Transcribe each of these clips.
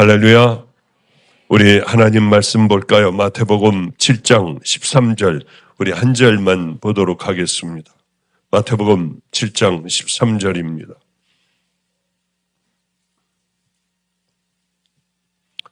할렐루야. 우리 하나님 말씀 볼까요? 마태복음 7장 13절 우리 한 절만 보도록 하겠습니다. 마태복음 7장 13절입니다.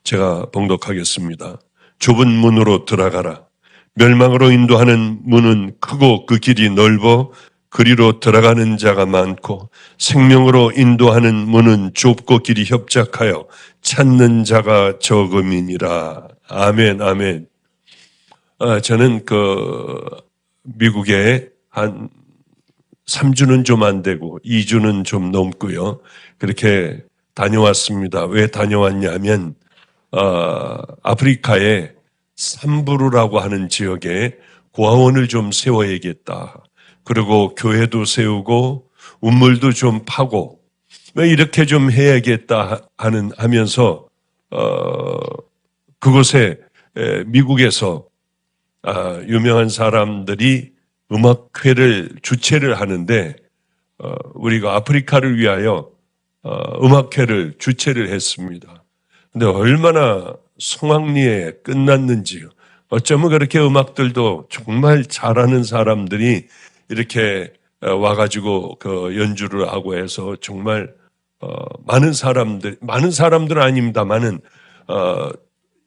제가 봉독하겠습니다. 좁은 문으로 들어가라. 멸망으로 인도하는 문은 크고 그 길이 넓어 그리로 들어가는 자가 많고 생명으로 인도하는 문은 좁고 길이 협착하여 찾는 자가 적음이니라. 아멘, 아멘. 저는 미국에 한 3주는 좀 안 되고 2주는 좀 넘고요. 그렇게 다녀왔습니다. 왜 다녀왔냐면 아프리카의 삼부르라고 하는 지역에 고아원을 좀 세워야겠다. 그리고 교회도 세우고 우물도 좀 파고 이렇게 좀 해야겠다 하면서 그곳에 미국에서 유명한 사람들이 음악회를 주최를 하는데 우리가 아프리카를 위하여 음악회를 주최를 했습니다. 근데 얼마나 성황리에 끝났는지요. 어쩌면 그렇게 음악들도 정말 잘하는 사람들이 이렇게 와가지고 연주를 하고 해서 정말 많은 사람들은 아닙니다만은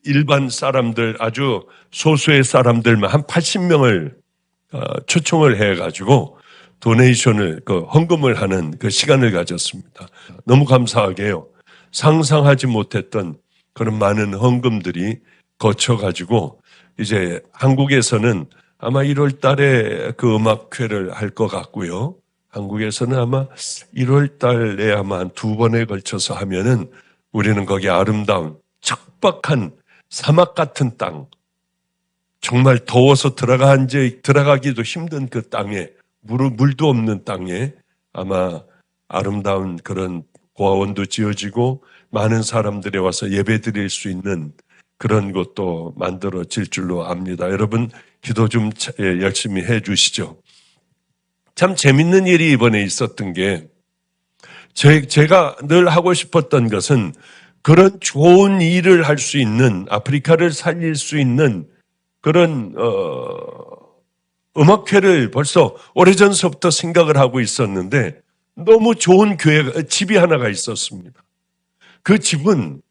일반 사람들 아주 소수의 사람들만 한 80명을 초청을 해가지고 도네이션을 헌금을 하는 그 시간을 가졌습니다. 너무 감사하게요. 상상하지 못했던 그런 많은 헌금들이 거쳐가지고 이제 한국에서는 아마 1월 달에 그 음악회를 할 것 같고요. 한국에서는 아마 1월 달에 아마 한 2번에 걸쳐서 하면은 우리는 거기 아름다운 척박한 사막 같은 땅, 정말 더워서 들어가기도 힘든 그 땅에, 물도 없는 땅에 아마 아름다운 그런 고아원도 지어지고 많은 사람들이 와서 예배 드릴 수 있는 그런 것도 만들어질 줄로 압니다. 여러분 기도 좀 열심히 해 주시죠. 참 재밌는 일이 이번에 있었던 게 제가 늘 하고 싶었던 것은 그런 좋은 일을 할 수 있는, 아프리카를 살릴 수 있는 그런 음악회를 벌써 오래전서부터 생각을 하고 있었는데 너무 좋은 집이 하나가 있었습니다. 그 집은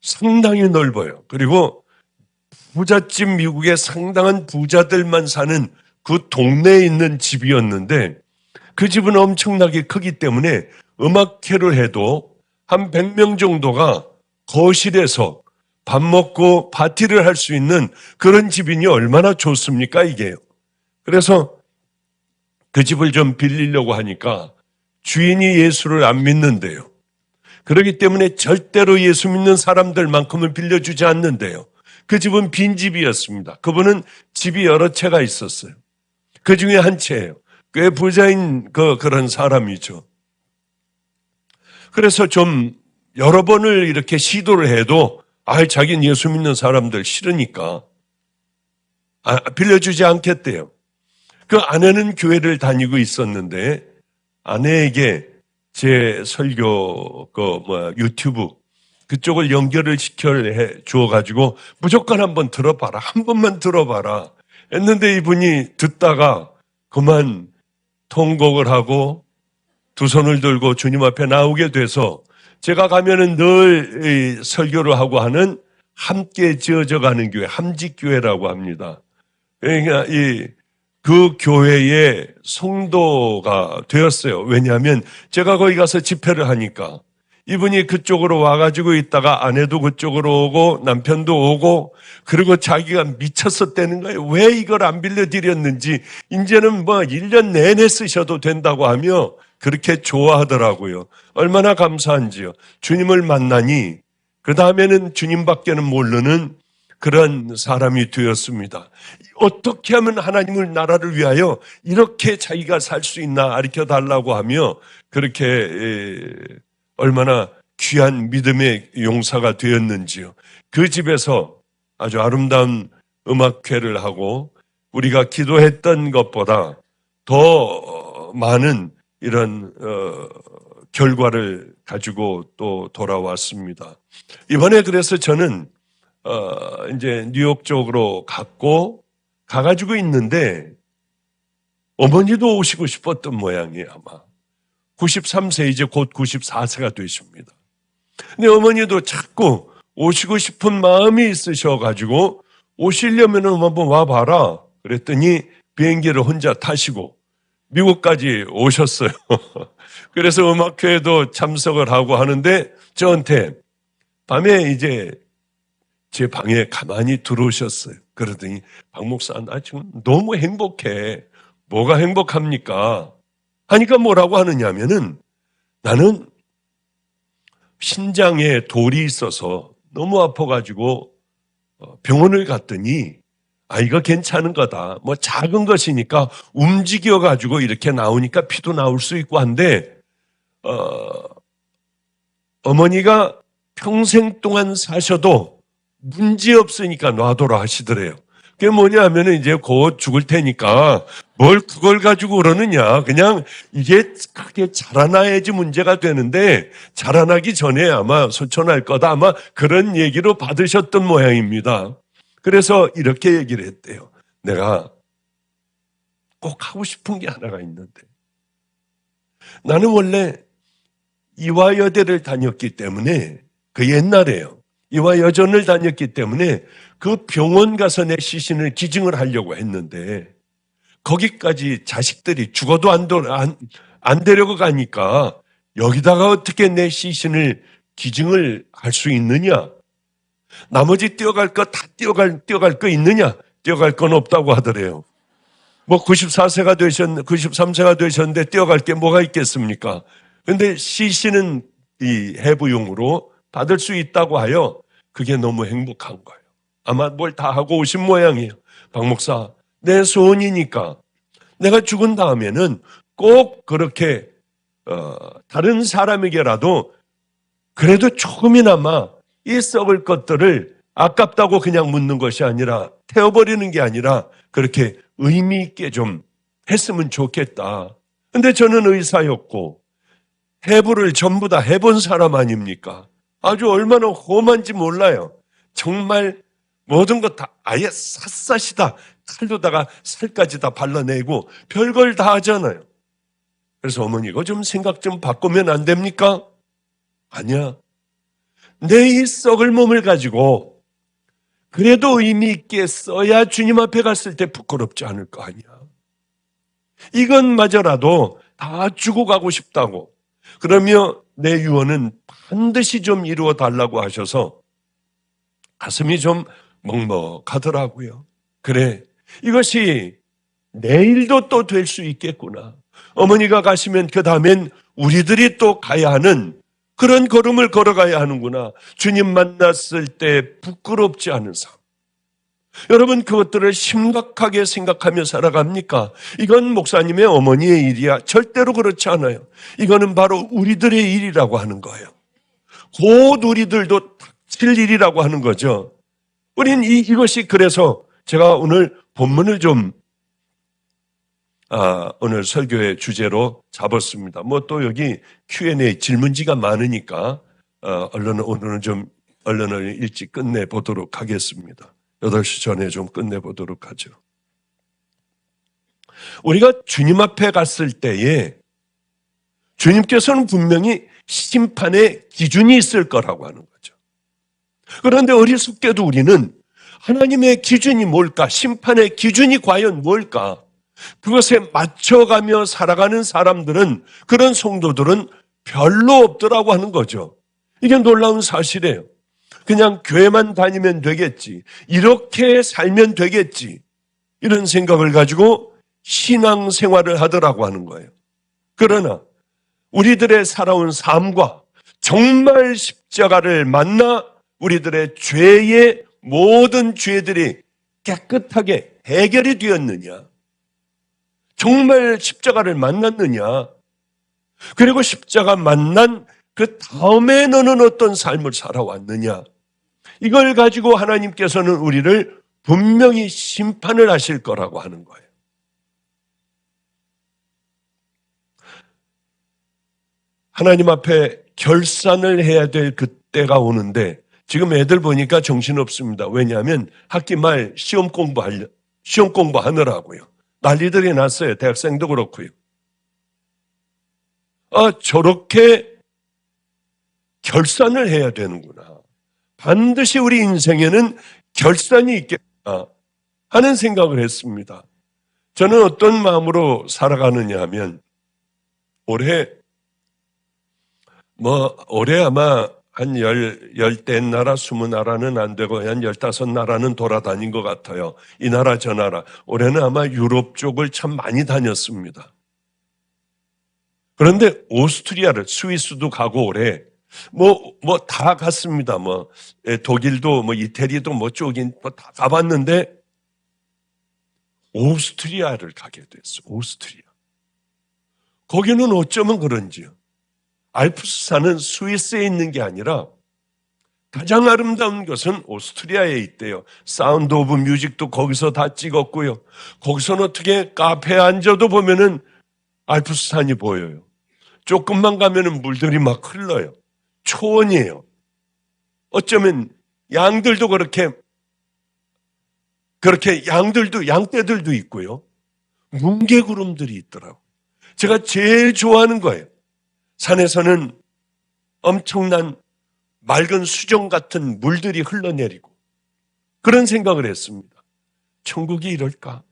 상당히 넓어요. 그리고 부잣집, 미국의 상당한 부자들만 사는 그 동네에 있는 집이었는데 그 집은 엄청나게 크기 때문에 음악회를 해도 한 100명 정도가 거실에서 밥 먹고 파티를 할 수 있는 그런 집이니 얼마나 좋습니까, 이게요. 그래서 그 집을 좀 빌리려고 하니까 주인이 예수를 안 믿는데요. 그렇기 때문에 절대로 예수 믿는 사람들만큼은 빌려주지 않는데요. 그 집은 빈집이었습니다. 그분은 집이 여러 채가 있었어요. 그 중에 한 채예요. 꽤 부자인 그런 사람이죠. 그래서 좀 여러 번을 이렇게 시도를 해도 자기는 예수 믿는 사람들 싫으니까 빌려주지 않겠대요. 그 아내는 교회를 다니고 있었는데 아내에게 제 설교 유튜브 그쪽을 연결을 시켜 주어가지고 무조건 한번 들어봐라. 한 번만 들어봐라. 했는데 이분이 듣다가 그만 통곡을 하고 두 손을 들고 주님 앞에 나오게 돼서 제가 가면은 늘 설교를 하고 하는 함께 지어져 가는 교회, 함직교회라고 합니다. 그러니까 그 교회의 성도가 되었어요. 왜냐하면 제가 거기 가서 집회를 하니까 이분이 그쪽으로 와가지고 있다가 아내도 그쪽으로 오고 남편도 오고 그리고 자기가 미쳤었다는 거예요. 왜 이걸 안 빌려드렸는지 이제는 1년 내내 쓰셔도 된다고 하며 그렇게 좋아하더라고요. 얼마나 감사한지요. 주님을 만나니 그 다음에는 주님밖에는 모르는 그런 사람이 되었습니다. 어떻게 하면 하나님을 나라를 위하여 이렇게 자기가 살 수 있나 가르쳐 달라고 하며 그렇게 얼마나 귀한 믿음의 용사가 되었는지요. 그 집에서 아주 아름다운 음악회를 하고 우리가 기도했던 것보다 더 많은 이런 결과를 가지고 또 돌아왔습니다. 이번에 그래서 저는 이제 뉴욕 쪽으로 가가지고 있는데 어머니도 오시고 싶었던 모양이에요. 아마 93세 이제 곧 94세가 되십니다. 근데 어머니도 자꾸 오시고 싶은 마음이 있으셔가지고 오시려면 한번 와봐라 그랬더니 비행기를 혼자 타시고 미국까지 오셨어요. 그래서 음악회에도 참석을 하고 하는데 저한테 밤에 이제 제 방에 가만히 들어오셨어요. 그러더니 박 목사 나 지금 너무 행복해. 뭐가 행복합니까? 하니까 뭐라고 하느냐면은 나는 신장에 돌이 있어서 너무 아파가지고 병원을 갔더니 이거 괜찮은 거다. 뭐 작은 것이니까 움직여가지고 이렇게 나오니까 피도 나올 수 있고 한데 어머니가 평생 동안 사셔도 문제 없으니까 놔둬라 하시더래요. 그게 뭐냐 하면은 이제 곧 죽을 테니까 뭘 그걸 가지고 그러느냐. 그냥 이게 크게 자라나야지 문제가 되는데 자라나기 전에 아마 소천할 거다. 아마 그런 얘기로 받으셨던 모양입니다. 그래서 이렇게 얘기를 했대요. 내가 꼭 하고 싶은 게 하나가 있는데 나는 원래 이화여대를 다녔기 때문에 그 옛날에요. 이화여전을 다녔기 때문에 그 병원 가서 내 시신을 기증을 하려고 했는데 거기까지 자식들이 죽어도 안 데려고 가니까 여기다가 어떻게 내 시신을 기증을 할 수 있느냐? 나머지 뛰어갈 거 다 뛰어갈 거 있느냐? 뛰어갈 건 없다고 하더래요. 뭐 93세가 되셨는데 뛰어갈 게 뭐가 있겠습니까? 근데 시신은 이 해부용으로 받을 수 있다고 하여 그게 너무 행복한 거예요. 아마 뭘 다 하고 오신 모양이에요. 박 목사, 내 소원이니까 내가 죽은 다음에는 꼭 그렇게 다른 사람에게라도 그래도 조금이나마 이 썩을 것들을 아깝다고 그냥 묻는 것이 아니라 태워버리는 게 아니라 그렇게 의미 있게 좀 했으면 좋겠다. 근데 저는 의사였고 해부를 전부 다 해본 사람 아닙니까? 아주 얼마나 험한지 몰라요. 정말 모든 것 다 아예 샅샅이다. 칼로다가 살까지 다 발라내고 별걸 다 하잖아요. 그래서 어머니 이거 좀 생각 좀 바꾸면 안 됩니까? 아니야. 내 이 썩을 몸을 가지고 그래도 의미 있게 써야 주님 앞에 갔을 때 부끄럽지 않을 거 아니야. 이것마저라도 다 주고 가고 싶다고. 그러며 내 유언은 반드시 좀 이루어 달라고 하셔서 가슴이 좀 먹먹하더라고요. 그래, 이것이 내일도 또 될 수 있겠구나. 어머니가 가시면 그 다음엔 우리들이 또 가야 하는 그런 걸음을 걸어가야 하는구나. 주님 만났을 때 부끄럽지 않은 삶. 여러분 그것들을 심각하게 생각하며 살아갑니까? 이건 목사님의 어머니의 일이야. 절대로 그렇지 않아요. 이거는 바로 우리들의 일이라고 하는 거예요. 곧 우리들도 닥칠 일이라고 하는 거죠. 우린 이것이 그래서 제가 오늘 본문을 좀 오늘 설교의 주제로 잡았습니다. 뭐 또 여기 Q&A 질문지가 많으니까 오늘은 좀 언론을 일찍 끝내보도록 하겠습니다. 8시 전에 좀 끝내보도록 하죠. 우리가 주님 앞에 갔을 때에 주님께서는 분명히 심판의 기준이 있을 거라고 하는 거죠. 그런데 어리석게도 우리는 하나님의 기준이 뭘까? 심판의 기준이 과연 뭘까? 그것에 맞춰가며 살아가는 사람들은, 그런 성도들은 별로 없더라고 하는 거죠. 이게 놀라운 사실이에요. 그냥 교회만 다니면 되겠지, 이렇게 살면 되겠지, 이런 생각을 가지고 신앙생활을 하더라고 하는 거예요. 그러나 우리들의 살아온 삶과 정말 십자가를 만나 우리들의 죄의 모든 죄들이 깨끗하게 해결이 되었느냐? 정말 십자가를 만났느냐? 그리고 십자가 만난 그 다음에 너는 어떤 삶을 살아왔느냐? 이걸 가지고 하나님께서는 우리를 분명히 심판을 하실 거라고 하는 거예요. 하나님 앞에 결산을 해야 될 그때가 오는데 지금 애들 보니까 정신없습니다. 왜냐하면 학기 말 시험 공부하느라고요. 난리들이 났어요. 대학생도 그렇고요. 저렇게 결산을 해야 되는구나. 반드시 우리 인생에는 결산이 있겠구나 하는 생각을 했습니다. 저는 어떤 마음으로 살아가느냐 하면 올해 아마 한 10나라, 20나라는 안 되고 한 15나라는 돌아다닌 것 같아요. 이 나라 저 나라. 올해는 아마 유럽 쪽을 참 많이 다녔습니다. 그런데 오스트리아를, 스위스도 가고 올해 다 갔습니다. 독일도 이태리도 쪽인 다 가봤는데 오스트리아를 가게 됐어요. 오스트리아. 거기는 어쩌면 그런지요. 알프스산은 스위스에 있는 게 아니라 가장 아름다운 것은 오스트리아에 있대요. 사운드 오브 뮤직도 거기서 다 찍었고요. 거기서는 어떻게 카페에 앉아도 보면은 알프스산이 보여요. 조금만 가면은 물들이 막 흘러요. 초원이에요. 어쩌면 양들도 그렇게 양떼들도 있고요. 뭉게구름들이 있더라고요. 제가 제일 좋아하는 거예요. 산에서는 엄청난 맑은 수정 같은 물들이 흘러내리고 그런 생각을 했습니다. 천국이 이럴까?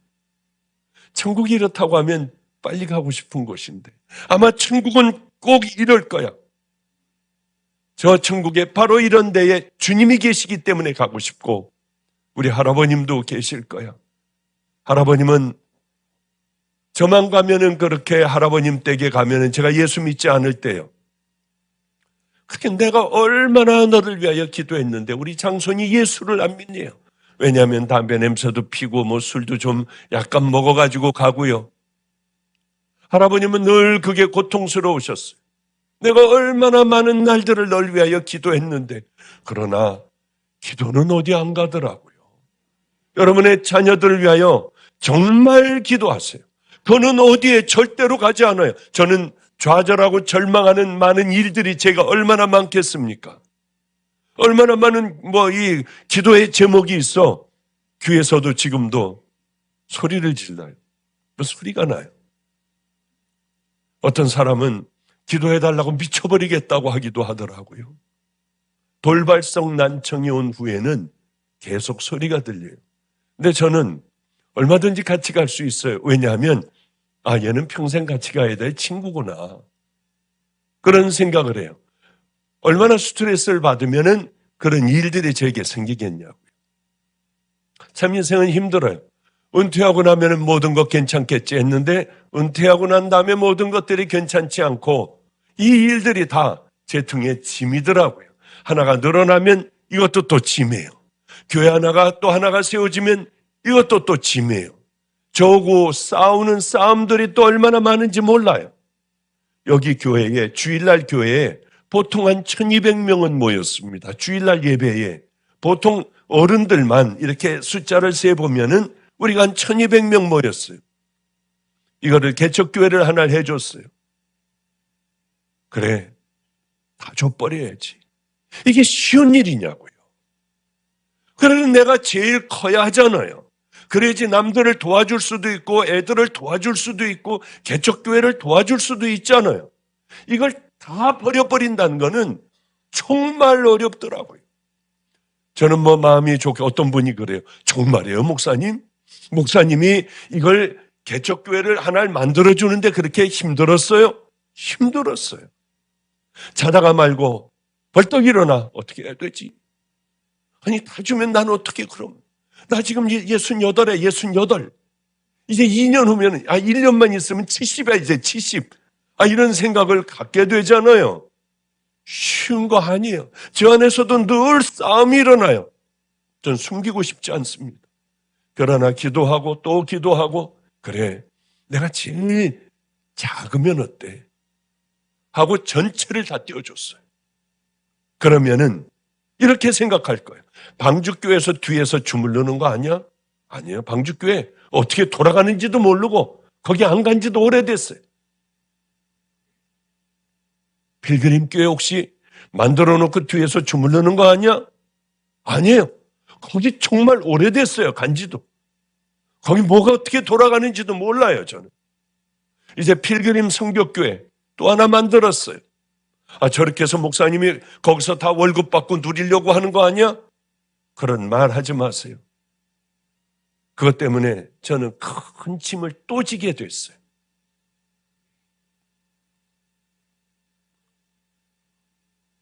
천국이 이렇다고 하면 빨리 가고 싶은 곳인데 아마 천국은 꼭 이럴 거야. 저 천국에 바로 이런 데에 주님이 계시기 때문에 가고 싶고 우리 할아버님도 계실 거야. 할아버님은 저만 가면은 그렇게 할아버님 댁에 가면은 제가 예수 믿지 않을 때요. 그게 내가 얼마나 너를 위하여 기도했는데 우리 장손이 예수를 안 믿네요. 왜냐하면 담배 냄새도 피고 술도 좀 약간 먹어가지고 가고요. 할아버님은 늘 그게 고통스러우셨어요. 내가 얼마나 많은 날들을 널 위하여 기도했는데 그러나 기도는 어디 안 가더라고요. 여러분의 자녀들을 위하여 정말 기도하세요. 그는 어디에 절대로 가지 않아요. 저는 좌절하고 절망하는 많은 일들이 제가 얼마나 많겠습니까? 얼마나 많은 이 기도의 제목이 있어. 귀에서도 지금도 소리를 질러요. 소리가 나요. 어떤 사람은 기도해달라고 미쳐버리겠다고 하기도 하더라고요. 돌발성 난청이 온 후에는 계속 소리가 들려요. 근데 저는 얼마든지 같이 갈 수 있어요. 왜냐하면 얘는 평생 같이 가야 될 친구구나. 그런 생각을 해요. 얼마나 스트레스를 받으면은 그런 일들이 저에게 생기겠냐고요. 참 인생은 힘들어요. 은퇴하고 나면은 모든 것 괜찮겠지 했는데 은퇴하고 난 다음에 모든 것들이 괜찮지 않고 이 일들이 다 제 등에 짐이더라고요. 하나가 늘어나면 이것도 또 짐이에요. 교회 또 하나가 세워지면 이것도 또 짐이에요. 저하고 싸우는 싸움들이 또 얼마나 많은지 몰라요. 여기 교회에 주일날 교회에 보통 한 1200명은 모였습니다. 주일날 예배에 보통 어른들만 이렇게 숫자를 세보면은 우리가 한 1200명 모였어요. 이거를 개척교회를 하나 해줬어요. 그래, 다 줘버려야지. 이게 쉬운 일이냐고요. 그래서 내가 제일 커야 하잖아요. 그래야지 남들을 도와줄 수도 있고 애들을 도와줄 수도 있고 개척교회를 도와줄 수도 있잖아요. 이걸 다 버려버린다는 거는 정말 어렵더라고요. 저는 마음이 좋게 어떤 분이 그래요. 정말이에요, 목사님? 목사님이 이걸 개척교회를 하나를 만들어주는데 그렇게 힘들었어요? 힘들었어요. 자다가 말고 벌떡 일어나 어떻게 해야 되지? 아니 다 주면 난 어떻게 그럼? 나 지금 68에 68. 이제 2년 후면 1년만 있으면 70이야 이제 70. 이런 생각을 갖게 되잖아요. 쉬운 거 아니에요. 저 안에서도 늘 싸움이 일어나요. 전 숨기고 싶지 않습니다. 그러나 기도하고 또 기도하고 그래 내가 제일 작으면 어때? 하고 전체를 다 띄워줬어요. 그러면은 이렇게 생각할 거예요. 방주교회에서 뒤에서 주물르는 거 아니야? 아니에요. 방주교회 어떻게 돌아가는지도 모르고 거기 안 간 지도 오래됐어요. 필그림 교회 혹시 만들어 놓고 뒤에서 주무르는 거 아니야? 아니에요. 거기 정말 오래됐어요. 간지도. 거기 뭐가 어떻게 돌아가는지도 몰라요. 저는. 이제 필그림 성벽교회 또 하나 만들었어요. 저렇게 해서 목사님이 거기서 다 월급 받고 누리려고 하는 거 아니야? 그런 말 하지 마세요. 그것 때문에 저는 큰 짐을 또 지게 됐어요.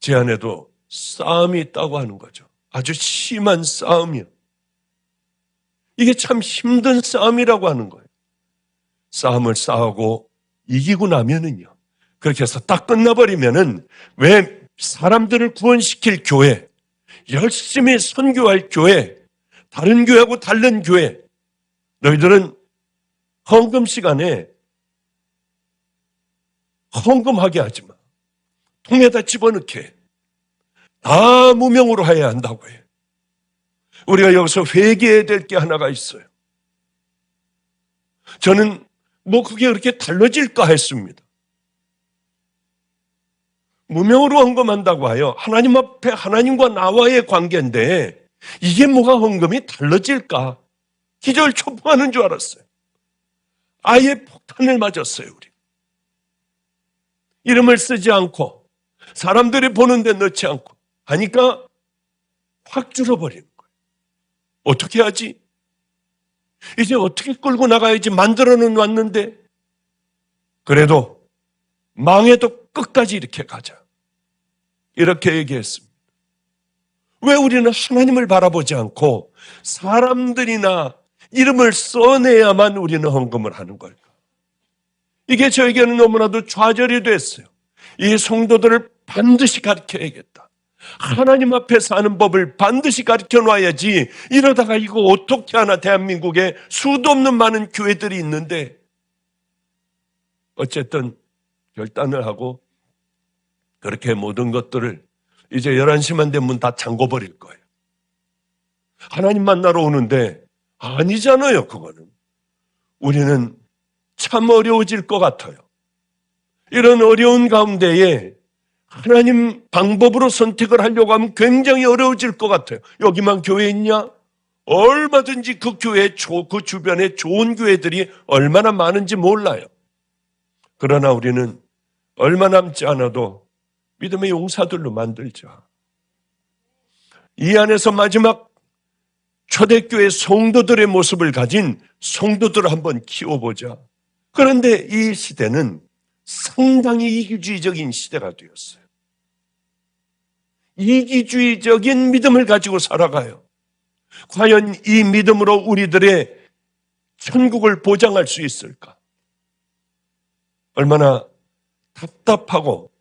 제 안에도 싸움이 있다고 하는 거죠. 아주 심한 싸움이요. 이게 참 힘든 싸움이라고 하는 거예요. 싸움을 싸우고 이기고 나면은요. 그렇게 해서 딱 끝나버리면은 왜 사람들을 구원시킬 교회, 열심히 선교할 교회, 다른 교회하고 다른 교회, 너희들은 헌금 시간에 헌금하게 하지 마. 통에다 집어넣게 해. 다 무명으로 해야 한다고 해요. 우리가 여기서 회개해야 될 게 하나가 있어요. 저는 그게 그렇게 달라질까 했습니다. 무명으로 헌금한다고 하여 하나님 앞에 하나님과 나와의 관계인데 이게 뭐가 헌금이 달라질까? 기절초풍하는 줄 알았어요. 아예 폭탄을 맞았어요. 우리. 이름을 쓰지 않고 사람들이 보는 데 넣지 않고 하니까 확 줄어버리는 거예요. 어떻게 하지? 이제 어떻게 끌고 나가야지 만들어는 놨는데 그래도 망해도 끝까지 이렇게 가자. 이렇게 얘기했습니다. 왜 우리는 하나님을 바라보지 않고 사람들이나 이름을 써내야만 우리는 헌금을 하는 걸까? 이게 저에게는 너무나도 좌절이 됐어요. 이 성도들을 반드시 가르쳐야겠다. 하나님 앞에 사는 법을 반드시 가르쳐 놔야지 이러다가 이거 어떻게 하나 대한민국에 수도 없는 많은 교회들이 있는데 어쨌든 결단을 하고 그렇게 모든 것들을 이제 11시만 되면 다 잠궈버릴 거예요. 하나님 만나러 오는데 아니잖아요. 그거는. 우리는 참 어려워질 것 같아요. 이런 어려운 가운데에 하나님 방법으로 선택을 하려고 하면 굉장히 어려워질 것 같아요. 여기만 교회 있냐? 얼마든지 그 교회, 그 주변에 좋은 교회들이 얼마나 많은지 몰라요. 그러나 우리는 얼마 남지 않아도 믿음의 용사들로 만들자. 이 안에서 마지막 초대교회 성도들의 모습을 가진 성도들을 한번 키워보자. 그런데 이 시대는 상당히 이기주의적인 시대가 되었어요. 이기주의적인 믿음을 가지고 살아가요. 과연 이 믿음으로 우리들의 천국을 보장할 수 있을까? 얼마나 답답하고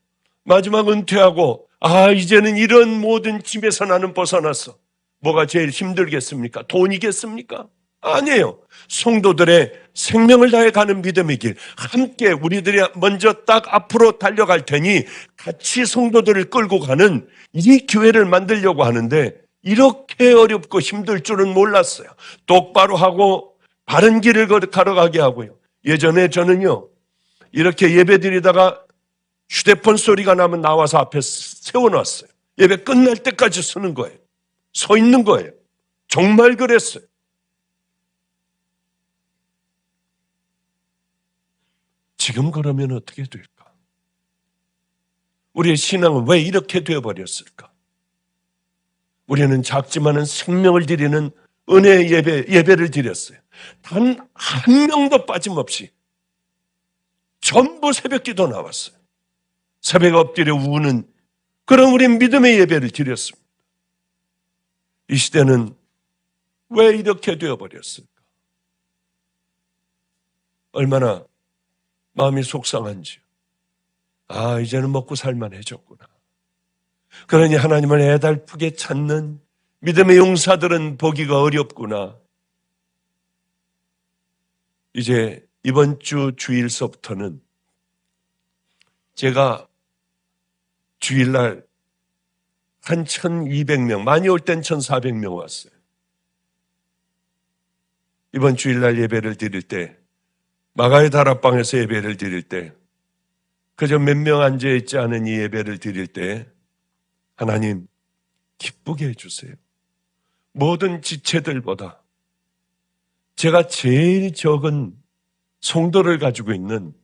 마지막 은퇴하고 이제는 이런 모든 짐에서 나는 벗어났어. 뭐가 제일 힘들겠습니까? 돈이겠습니까? 아니에요. 성도들의 생명을 다해 가는 믿음의 길, 함께 우리들이 먼저 딱 앞으로 달려갈 테니 같이 성도들을 끌고 가는 이 교회를 만들려고 하는데 이렇게 어렵고 힘들 줄은 몰랐어요. 똑바로 하고 바른 길을 걸어가게 하고요. 예전에 저는요, 이렇게 예배 드리다가 휴대폰 소리가 나면 나와서 앞에 세워놨어요. 예배 끝날 때까지 쓰는 거예요. 서 있는 거예요. 정말 그랬어요. 지금 그러면 어떻게 될까? 우리의 신앙은 왜 이렇게 되어버렸을까? 우리는 작지만은 생명을 드리는 은혜의 예배를 드렸어요. 단 한 명도 빠짐없이 전부 새벽 기도 나왔어요. 새벽에 엎드려 우는 그런 우리 믿음의 예배를 드렸습니다. 이 시대는 왜 이렇게 되어버렸을까? 얼마나 마음이 속상한지. 이제는 먹고 살만해졌구나. 그러니 하나님을 애달프게 찾는 믿음의 용사들은 보기가 어렵구나. 이제 이번 주 주일서부터는 제가 주일날 한 1,200명, 많이 올 땐 1,400명 왔어요. 이번 주일날 예배를 드릴 때, 마가의 다락방에서 예배를 드릴 때 그저 몇 명 앉아있지 않은 이 예배를 드릴 때 하나님 기쁘게 해주세요. 모든 지체들보다 제가 제일 적은 성도를 가지고 있는,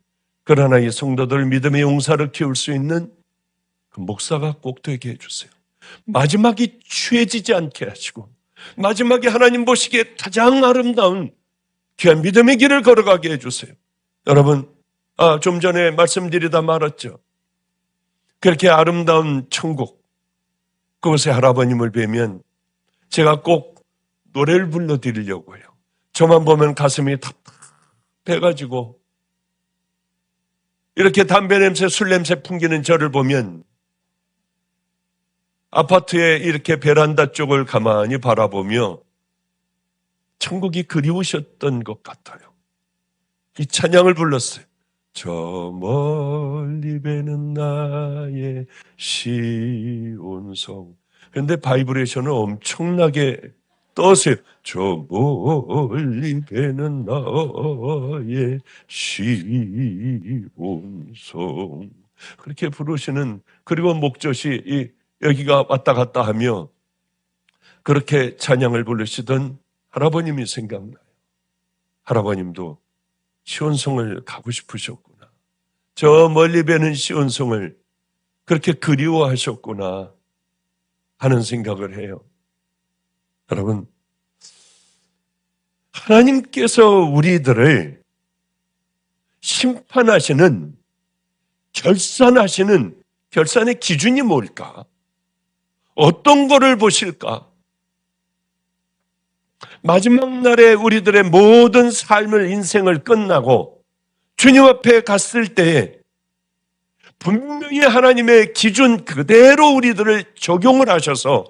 그러나 이 성도들 믿음의 용사를 키울 수 있는 그 목사가 꼭 되게 해주세요. 마지막이 취해지지 않게 하시고 마지막에 하나님 보시기에 가장 아름다운 귀한 믿음의 길을 걸어가게 해주세요. 여러분, 좀 전에 말씀드리다 말았죠. 그렇게 아름다운 천국, 그곳에 할아버님을 뵈면 제가 꼭 노래를 불러드리려고 해요. 저만 보면 가슴이 답답해가지고 이렇게 담배 냄새, 술 냄새 풍기는 저를 보면 아파트에 이렇게 베란다 쪽을 가만히 바라보며 천국이 그리우셨던 것 같아요. 이 찬양을 불렀어요. 저 멀리 배는 나의 시온성. 그런데 바이브레이션을 엄청나게 떠세요. 저 멀리 배는 나의 시온성. 그렇게 부르시는, 그리고 목젖이 여기가 왔다 갔다 하며 그렇게 찬양을 부르시던 할아버님이 생각나요. 할아버님도 시온성을 가고 싶으셨구나. 저 멀리 배는 시온성을 그렇게 그리워하셨구나 하는 생각을 해요. 여러분, 하나님께서 우리들을 심판하시는, 결산의 기준이 뭘까? 어떤 거를 보실까? 마지막 날에 우리들의 모든 삶을, 인생을 끝나고 주님 앞에 갔을 때에 분명히 하나님의 기준 그대로 우리들을 적용을 하셔서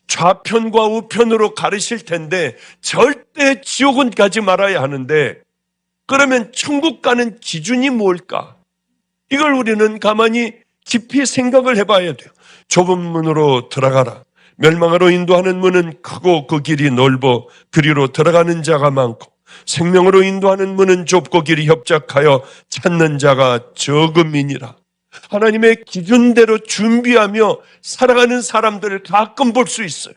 좌편과 우편으로 가르실 텐데 절대 지옥은 가지 말아야 하는데, 그러면 천국 가는 기준이 뭘까? 이걸 우리는 가만히 깊이 생각을 해봐야 돼요. 좁은 문으로 들어가라. 멸망으로 인도하는 문은 크고 그 길이 넓어 그리로 들어가는 자가 많고, 생명으로 인도하는 문은 좁고 길이 협착하여 찾는 자가 적음이니라. 하나님의 기준대로 준비하며 살아가는 사람들을 가끔 볼 수 있어요.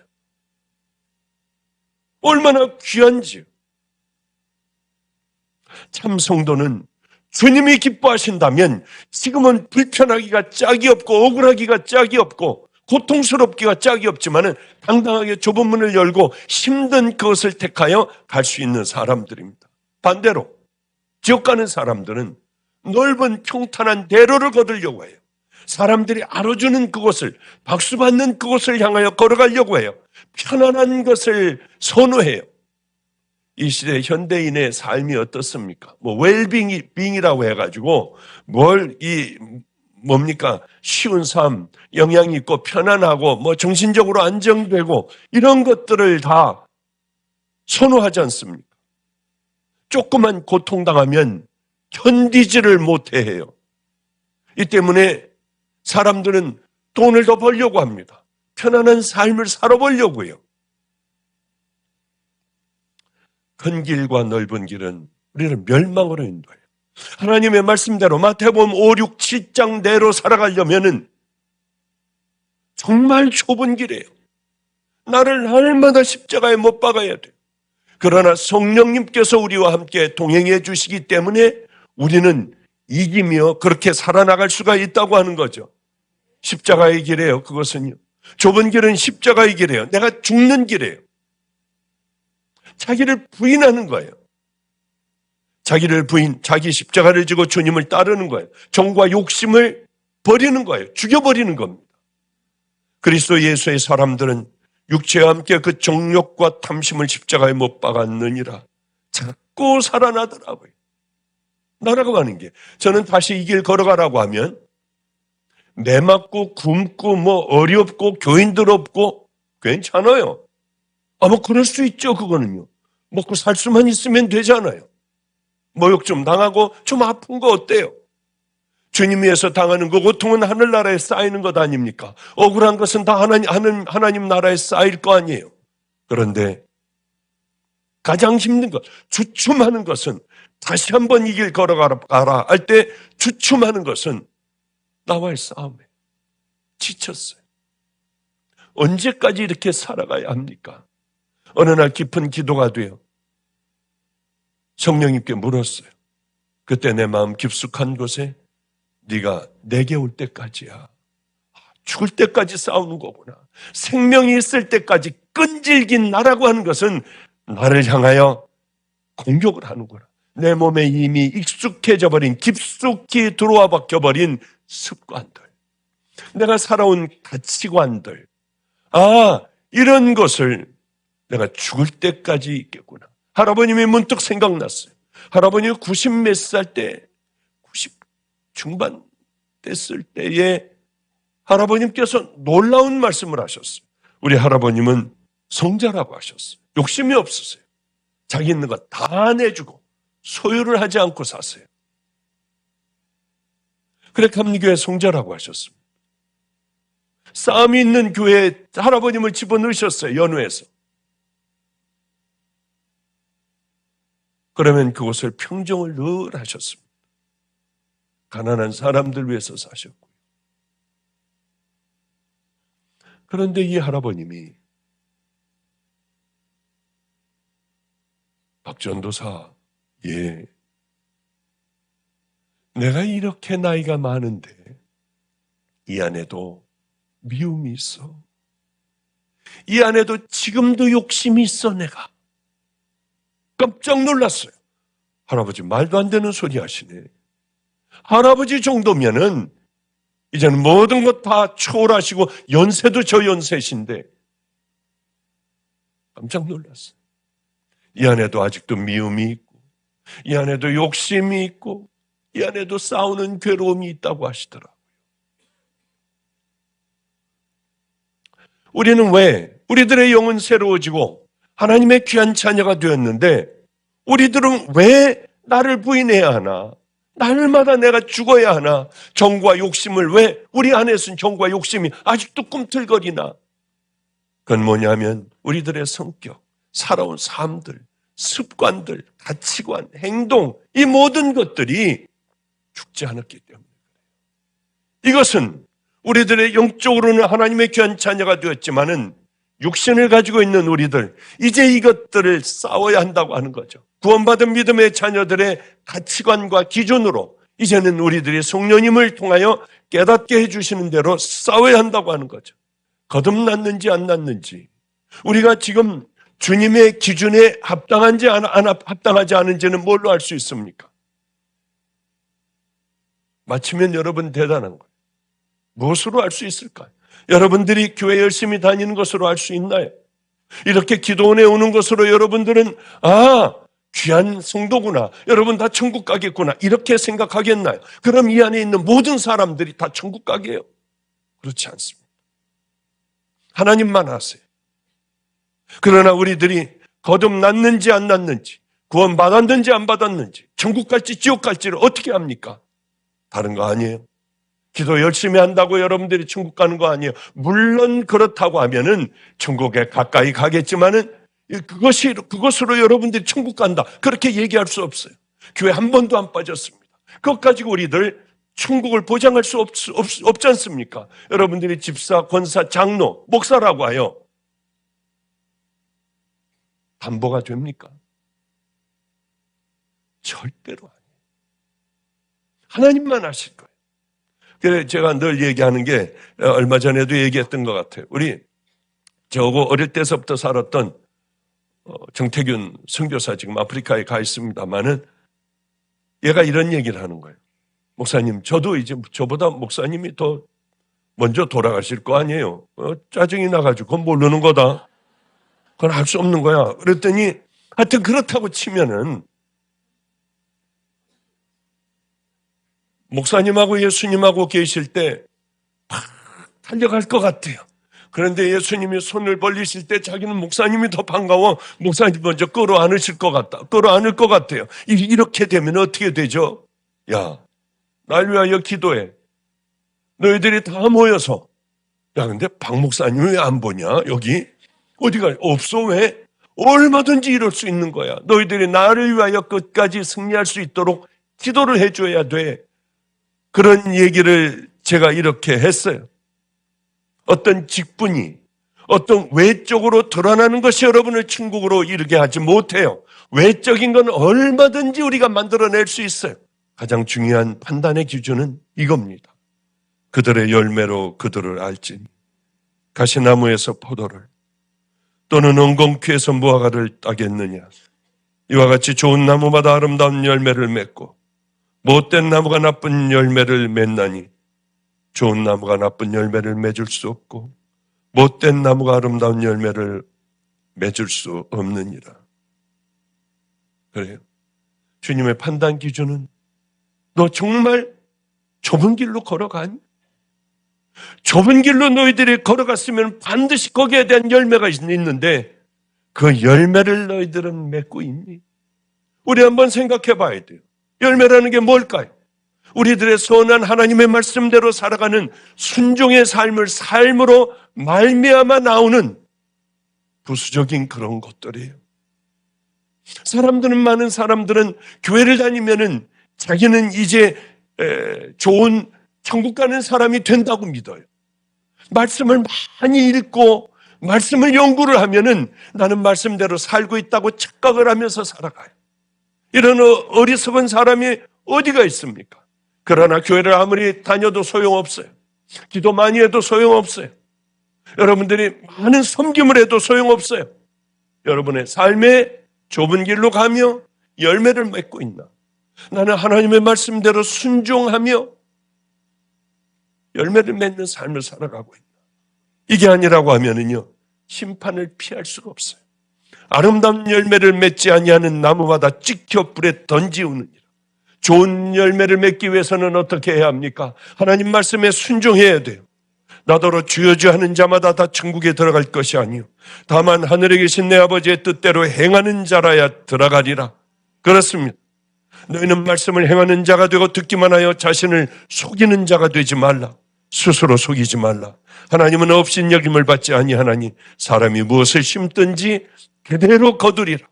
얼마나 귀한지요. 참 성도는 주님이 기뻐하신다면 지금은 불편하기가 짝이 없고 억울하기가 짝이 없고 고통스럽기가 짝이 없지만은 당당하게 좁은 문을 열고 힘든 그것을 택하여 갈 수 있는 사람들입니다. 반대로 지옥 가는 사람들은 넓은 평탄한 대로를 거두려고 해요. 사람들이 알아주는 그곳을, 박수받는 그곳을 향하여 걸어가려고 해요. 편안한 것을 선호해요. 이 시대 현대인의 삶이 어떻습니까? 웰빙이라고 해가지고 뭡니까? 쉬운 삶, 영향이 있고 편안하고 정신적으로 안정되고 이런 것들을 다 선호하지 않습니까? 조그만 고통당하면 견디지를 못해 해요. 이 때문에 사람들은 돈을 더 벌려고 합니다. 편안한 삶을 살아보려고 해요. 큰 길과 넓은 길은 우리를 멸망으로 인도해요. 하나님의 말씀대로 마태복음 5, 6, 7장 내로 살아가려면은 정말 좁은 길이에요. 나를 날마다 십자가에 못 박아야 돼요. 그러나 성령님께서 우리와 함께 동행해 주시기 때문에 우리는 이기며 그렇게 살아나갈 수가 있다고 하는 거죠. 십자가의 길이에요. 그것은요. 좁은 길은 십자가의 길이에요. 내가 죽는 길이에요. 자기를 부인하는 거예요. 자기 십자가를 지고 주님을 따르는 거예요. 정과 욕심을 버리는 거예요. 죽여버리는 겁니다. 그리스도 예수의 사람들은 육체와 함께 그 정욕과 탐심을 십자가에 못 박았느니라. 자꾸 살아나더라고요. 나라고 하는 게, 저는 다시 이 길 걸어가라고 하면 매 맞고 굶고 어렵고 교인들 없고 괜찮아요. 그럴 수 있죠. 그거는요. 먹고 살 수만 있으면 되잖아요. 모욕 좀 당하고 좀 아픈 거 어때요? 주님 위해서 당하는 그 고통은 하늘나라에 쌓이는 것 아닙니까? 억울한 것은 다 하나님 나라에 쌓일 거 아니에요. 그런데 가장 힘든 것, 주춤하는 것은, 다시 한번 이 길 걸어가라 할 때 주춤하는 것은 나와의 싸움에 지쳤어요. 언제까지 이렇게 살아가야 합니까? 어느 날 깊은 기도가 되어 성령님께 물었어요. 그때 내 마음 깊숙한 곳에 네가 내게 올 때까지야. 죽을 때까지 싸우는 거구나. 생명이 있을 때까지 끈질긴 나라고 하는 것은 나를 향하여 공격을 하는구나. 내 몸에 이미 익숙해져 버린, 깊숙이 들어와 박혀버린 습관들, 내가 살아온 가치관들, 이런 것을 내가 죽을 때까지 있겠구나. 할아버님이 문득 생각났어요. 할아버님이 90 몇 살 때, 90 중반 됐을 때에 할아버님께서 놀라운 말씀을 하셨어요. 우리 할아버님은 성자라고 하셨어요. 욕심이 없으세요. 자기 있는 거 다 내주고 소유를 하지 않고 사세요. 그래 감리교회 성자라고 하셨습니다. 싸움이 있는 교회에 할아버님을 집어넣으셨어요. 연후에서. 그러면 그곳을 평정을 늘 하셨습니다. 가난한 사람들 위해서 사셨고요. 그런데 이 할아버님이 박전도사, 내가 이렇게 나이가 많은데 이 안에도 미움이 있어. 이 안에도 지금도 욕심이 있어. 내가 깜짝 놀랐어요. 할아버지 말도 안 되는 소리 하시네. 할아버지 정도면은 이제는 모든 것 다 초월하시고 연세도 저 연세신데 깜짝 놀랐어요. 이 안에도 아직도 미움이 있고 이 안에도 욕심이 있고 이 안에도 싸우는 괴로움이 있다고 하시더라고요. 우리는 왜 우리들의 영은 새로워지고 하나님의 귀한 자녀가 되었는데 우리들은 왜 나를 부인해야 하나? 날마다 내가 죽어야 하나? 정과 욕심을 왜 우리 안에서는 정과 욕심이 아직도 꿈틀거리나? 그건 뭐냐면 우리들의 성격, 살아온 삶들, 습관들, 가치관, 행동 이 모든 것들이 죽지 않았기 때문에 그래요. 이것은 우리들의 영적으로는 하나님의 귀한 자녀가 되었지만은 육신을 가지고 있는 우리들 이제 이것들을 싸워야 한다고 하는 거죠. 구원받은 믿음의 자녀들의 가치관과 기준으로 이제는 우리들이 성령님을 통하여 깨닫게 해주시는 대로 싸워야 한다고 하는 거죠. 거듭났는지 안 났는지 우리가 지금 주님의 기준에 합당한지 합당하지 않은지는 뭘로 알 수 있습니까? 맞히면 여러분 대단한 거예요. 무엇으로 알 수 있을까요? 여러분들이 교회 열심히 다니는 것으로 알 수 있나요? 이렇게 기도원에 오는 것으로 여러분들은 귀한 성도구나, 여러분 다 천국 가겠구나 이렇게 생각하겠나요? 그럼 이 안에 있는 모든 사람들이 다 천국 가게요? 그렇지 않습니다. 하나님만 아세요. 그러나 우리들이 거듭났는지 안 났는지, 구원받았는지 안 받았는지, 천국 갈지 지옥 갈지를 어떻게 합니까? 다른 거 아니에요. 기도 열심히 한다고 여러분들이 천국 가는 거 아니에요. 물론 그렇다고 하면은 천국에 가까이 가겠지만은 그것으로 여러분들이 천국 간다. 그렇게 얘기할 수 없어요. 교회 한 번도 안 빠졌습니다. 그것 가지고 우리들 천국을 보장할 수 없지 않습니까? 여러분들이 집사, 권사, 장로, 목사라고 하여 담보가 됩니까? 절대로 아니에요. 하나님만 아실 거예요. 그래서 제가 늘 얘기하는 게 얼마 전에도 얘기했던 것 같아요. 우리 저하고 어릴 때서부터 살았던 정태균 선교사 지금 아프리카에 가 있습니다만은 얘가 이런 얘기를 하는 거예요. 목사님, 저도 이제 저보다 목사님이 더 먼저 돌아가실 거 아니에요. 짜증이 나가지고 그건 모르는 거다. 그건 할 수 없는 거야. 그랬더니 하여튼 그렇다고 치면은 목사님하고 예수님하고 계실 때 팍 달려갈 것 같아요. 그런데 예수님이 손을 벌리실 때 자기는 목사님이 더 반가워 목사님 먼저 끌어안으실 것 같다. 끌어안을 것 같아요. 이렇게 되면 어떻게 되죠? 야, 날 위하여 기도해. 너희들이 다 모여서. 야, 근데 박 목사님 왜 안 보냐? 여기 어디가 없어? 왜? 얼마든지 이럴 수 있는 거야. 너희들이 나를 위하여 끝까지 승리할 수 있도록 기도를 해줘야 돼. 그런 얘기를 제가 이렇게 했어요. 어떤 직분이 어떤 외적으로 드러나는 것이 여러분을 천국으로 이르게 하지 못해요. 외적인 건 얼마든지 우리가 만들어낼 수 있어요. 가장 중요한 판단의 기준은 이겁니다. 그들의 열매로 그들을 알지니 가시나무에서 포도를 또는 엉겅퀴에서 무화과를 따겠느냐. 이와 같이 좋은 나무마다 아름다운 열매를 맺고 못된 나무가 나쁜 열매를 맺나니 좋은 나무가 나쁜 열매를 맺을 수 없고 못된 나무가 아름다운 열매를 맺을 수 없느니라. 그래요. 주님의 판단 기준은 너 정말 좁은 길로 걸어가니? 좁은 길로 너희들이 걸어갔으면 반드시 거기에 대한 열매가 있는데 그 열매를 너희들은 맺고 있니? 우리 한번 생각해 봐야 돼요. 열매라는 게 뭘까요? 우리들의 선한 하나님의 말씀대로 살아가는 순종의 삶으로 말미암아 나오는 부수적인 그런 것들이에요. 많은 사람들은 교회를 다니면은 자기는 이제 좋은 천국 가는 사람이 된다고 믿어요. 말씀을 많이 읽고 말씀을 연구를 하면은 나는 말씀대로 살고 있다고 착각을 하면서 살아가요. 이런 어리석은 사람이 어디가 있습니까? 그러나 교회를 아무리 다녀도 소용없어요. 기도 많이 해도 소용없어요. 여러분들이 많은 섬김을 해도 소용없어요. 여러분의 삶에 좁은 길로 가며 열매를 맺고 있나? 나는 하나님의 말씀대로 순종하며 열매를 맺는 삶을 살아가고 있나? 이게 아니라고 하면은요, 심판을 피할 수가 없어요. 아름다운 열매를 맺지 아니하는 나무마다 찍혀 불에 던지우느니라. 좋은 열매를 맺기 위해서는 어떻게 해야 합니까? 하나님 말씀에 순종해야 돼요. 나더러 주여 주여 하는 자마다 다 천국에 들어갈 것이 아니요 다만 하늘에 계신 내 아버지의 뜻대로 행하는 자라야 들어가리라. 그렇습니다. 너희는 말씀을 행하는 자가 되고 듣기만 하여 자신을 속이는 자가 되지 말라. 스스로 속이지 말라. 하나님은 업신여김을 받지 아니하나니 사람이 무엇을 심든지 그대로 거두리라.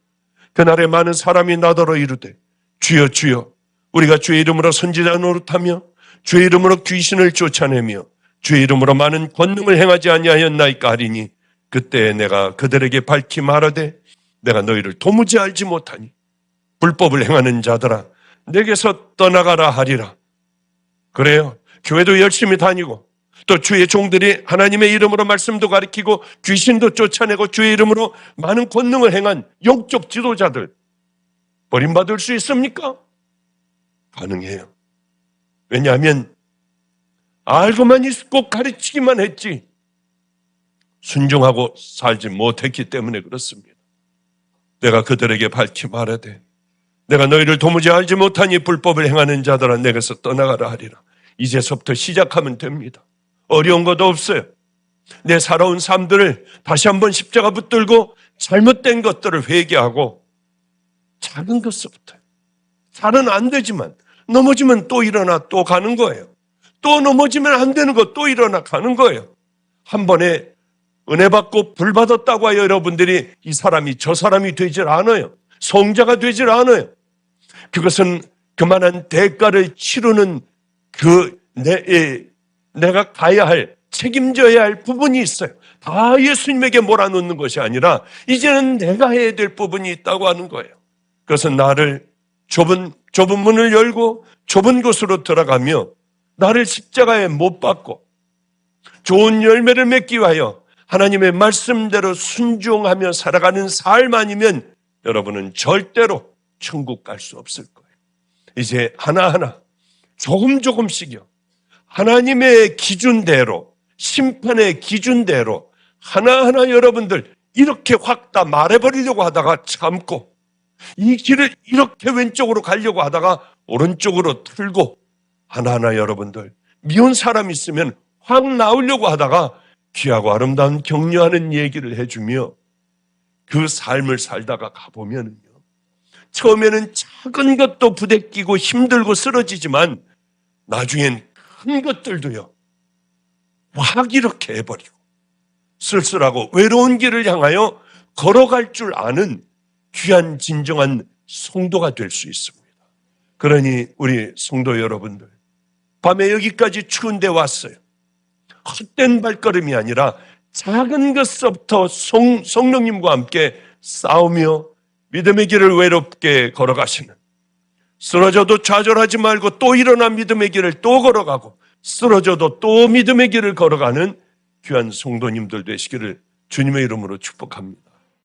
그날에 많은 사람이 나더러 이르되 주여 주여 우리가 주의 이름으로 선지자 노릇하며 주의 이름으로 귀신을 쫓아내며 주의 이름으로 많은 권능을 행하지 아니하였나이까 하리니 그때 내가 그들에게 밝히 말하되 내가 너희를 도무지 알지 못하니 불법을 행하는 자들아 내게서 떠나가라 하리라. 그래요. 교회도 열심히 다니고 또 주의 종들이 하나님의 이름으로 말씀도 가르치고 귀신도 쫓아내고 주의 이름으로 많은 권능을 행한 영적 지도자들 버림받을 수 있습니까? 가능해요. 왜냐하면 알고만 있고 가르치기만 했지 순종하고 살지 못했기 때문에 그렇습니다. 내가 그들에게 밝히 말하되 내가 너희를 도무지 알지 못하니 불법을 행하는 자들아 내게서 떠나가라 하리라. 이제서부터 시작하면 됩니다. 어려운 것도 없어요. 내 살아온 삶들을 다시 한번 십자가 붙들고 잘못된 것들을 회개하고 작은 것부터 잘은 안 되지만 넘어지면 또 일어나 또 가는 거예요. 또 넘어지면 안 되는 거 또 일어나 가는 거예요. 한 번에 은혜 받고 불 받았다고 하여 여러분들이 이 사람이 저 사람이 되질 않아요. 성자가 되질 않아요. 그것은 그만한 대가를 치르는 내가 가야 할 책임져야 할 부분이 있어요. 다 예수님에게 몰아놓는 것이 아니라 이제는 내가 해야 될 부분이 있다고 하는 거예요. 그것은 나를 좁은 문을 열고 좁은 곳으로 들어가며 나를 십자가에 못 박고 좋은 열매를 맺기 위하여 하나님의 말씀대로 순종하며 살아가는 삶 아니면 여러분은 절대로 천국 갈 수 없을 거예요. 이제 하나하나 조금씩요. 하나님의 기준대로 심판의 기준대로 하나하나 여러분들 이렇게 확 다 말해버리려고 하다가 참고 이 길을 이렇게 왼쪽으로 가려고 하다가 오른쪽으로 틀고 하나하나 여러분들 미운 사람 있으면 확 나오려고 하다가 귀하고 아름다운 격려하는 얘기를 해주며 그 삶을 살다가 가보면은요. 처음에는 작은 것도 부대끼고 힘들고 쓰러지지만 나중엔 큰 것들도요. 확 이렇게 해버리고 쓸쓸하고 외로운 길을 향하여 걸어갈 줄 아는 귀한 진정한 성도가 될 수 있습니다. 그러니 우리 성도 여러분들 밤에 여기까지 추운데 왔어요. 헛된 발걸음이 아니라 작은 것부터 성령님과 함께 싸우며 믿음의 길을 외롭게 걸어가시는, 쓰러져도 좌절하지 말고 또 일어나 믿음의 길을 또 걸어가고 쓰러져도 또 믿음의 길을 걸어가는 귀한 성도님들 되시기를 주님의 이름으로 축복합니다.